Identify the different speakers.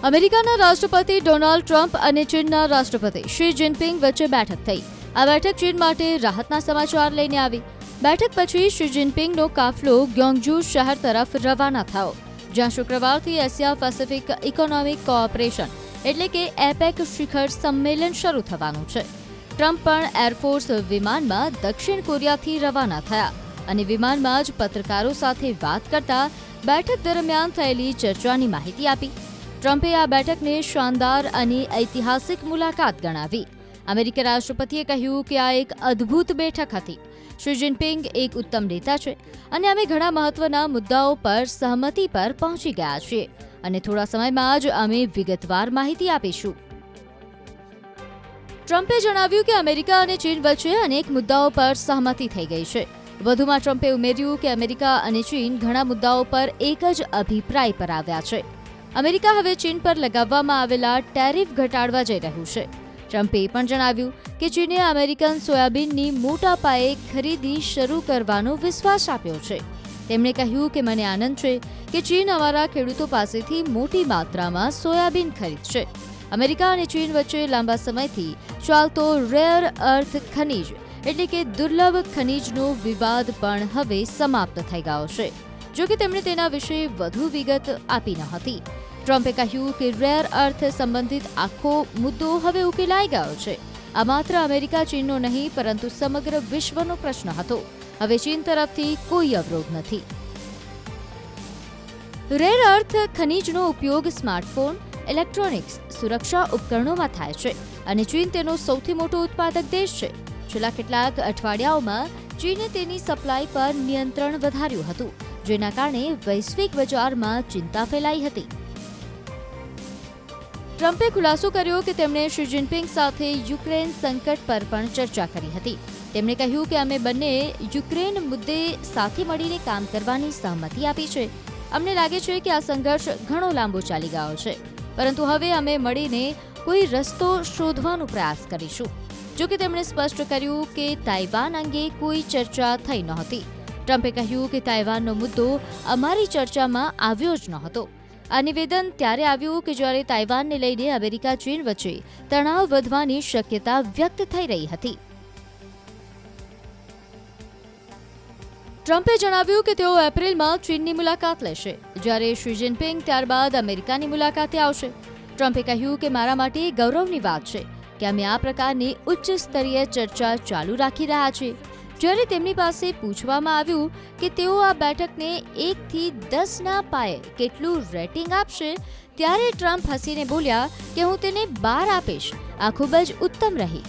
Speaker 1: અમેરિકાના રાષ્ટ્રપતિ Donald Trump અને ચીનના રાષ્ટ્રપતિ શી જિનપિંગ વચ્ચે બેઠક થઈ. આ બેઠક ચીન માટે રાહતના સમાચાર લઈને આવી. બેઠક પછી શી જિનપિંગનો કાફલો ગ્યોંગજુ શહેર તરફ રવાના થયો, જ્યાં શુક્રવારથી એશિયા પેસિફિક ઇકોનોમિક કોઓપરેશન એટલે કે એપેક શિખર સંમેલન શરૂ થવાનું છે. ટ્રમ્પ પણ એરફોર્સ વિમાનમાં દક્ષિણ કોરિયાથી રવાના થયા અને વિમાનમાં જ પત્રકારો સાથે વાત કરતા બેઠક દરમિયાન થયેલી ચર્ચાની માહિતી આપી. ટ્રમ્પે આ બેઠકને શાનદાર અને ઐતિહાસિક મુલાકાત ગણાવી. અમેરિકી રાષ્ટ્રપતિએ કહ્યું કે આ એક અદ્ભુત બેઠક હતી. શી જિનપિંગ એક ઉત્તમ નેતા છે અને અમે ઘણા મહત્વના મુદ્દાઓ પર સહમતિ પર પહોંચી ગયા છીએ અને થોડા સમયમાં જ અમે વિગતવાર માહિતી આપીશું. ટ્રમ્પે જણાવ્યું કે અમેરિકા અને ચીન વચ્ચે અનેક મુદ્દાઓ પર સહમતિ થઈ ગઈ છે. વધુમાં ટ્રમ્પે ઉમેર્યું કે અમેરિકા અને ચીન ઘણા મુદ્દાઓ પર એક જ અભિપ્રાય પર આવ્યા છે. અમેરિકા હવે ચીન પર લગાવવામાં આવેલા ટેરિફ ઘટાડવા જઈ રહ્યું છે. ટ્રમ્પે પણ જણાવ્યું કે ચીને અમેરિકન સોયાબીનની મોટા પાયે ખરીદી શરૂ કરવાનો વિશ્વાસ આપ્યો છે. તેમણે કહ્યું કે મને આનંદ છે કે ચીન અમારા ખેડૂતો પાસેથી મોટી માત્રામાં સોયાબીન ખરીદશે. અમેરિકા અને ચીન વચ્ચે લાંબા સમયથી ચાલતો રેર અર્થ ખનીજ એટલે કે દુર્લભ ખનીજનો વિવાદ પણ હવે સમાપ્ત થઈ ગયો છે. જો કે તેમણે તેના વિશે વધુ વિગત આપી ન હતી. ટ્રમ્પે કહ્યું કે રેર અર્થ સંબંધિત આખો મુદ્દો હવે ઉકેલાઈ ગયો છે. આ માત્ર અમેરિકા ચીનનો નહીં પરંતુ સમગ્ર વિશ્વનો પ્રશ્ન હતો. હવે ચીન તરફથી કોઈ અવરોધ નથી. રેર અર્થ ખનીજનો ઉપયોગ સ્માર્ટફોન, ઇલેક્ટ્રોનિક્સ, સુરક્ષા ઉપકરણોમાં થાય છે અને ચીન તેનો સૌથી મોટો ઉત્પાદક દેશ છે. છેલ્લા કેટલાક અઠવાડિયાઓમાં ચીને તેની સપ્લાય પર નિયંત્રણ વધાર્યું હતું, જેના કારણે વૈશ્વિક બજારમાં ચિંતા ફેલાઈ હતી. ટ્રમ્પે ખુલાસો કર્યો કે તેમણે શી જિનપિંગ સાથે યુક્રેન સંકટ પર પણ ચર્ચા કરી હતી. તેમણે કહ્યું કે અમે બંને યુક્રેન મુદ્દે સાથે મળીને કામ કરવાની સહમતિ આપી છે. અમને લાગે છે કે આ સંઘર્ષ ઘણો લાંબો ચાલી ગયો છે, પરંતુ હવે અમે મળીને કોઈ રસ્તો શોધવાનો પ્રયાસ કરીશું. જો કે તેમણે સ્પષ્ટ કર્યું કે તાઇવાન અંગે કોઈ ચર્ચા થઈ નહોતી. ટ્રમ્પે કહ્યું કે તાઇવાનનો મુદ્દો અમારી ચર્ચામાં આવ્યો જ નહોતો. આ નિવેદન ત્યારે આવ્યું કે જ્યારે તાઇવાનને લઈને અમેરિકા ચીન વચ્ચે તણાવ વધવાની શક્યતા વ્યક્ત થઈ રહી હતી. ટ્રમ્પે જણાવ્યું કે તેઓ એપ્રિલમાં ચીનની મુલાકાત લેશે, જ્યારે શી જિનપિંગ ત્યારબાદ અમેરિકાની મુલાકાતે આવશે. ટ્રમ્પે કહ્યું કે મારા માટે ગૌરવની વાત છે કે અમે આ પ્રકારની ઉચ્ચ સ્તરીય ચર્ચા ચાલુ રાખી રહ્યા છીએ. જ્યારે તેમની પાસે પૂછવામાં આવ્યું કે તેઓ આ બેઠકને 1 થી 10 ના પાયે કેટલું રેટિંગ આપશે, ત્યારે ટ્રમ્પ હસીને બોલ્યા કે હું તેને 12 આપીશ. આ ખૂબ જ ઉત્તમ રહી.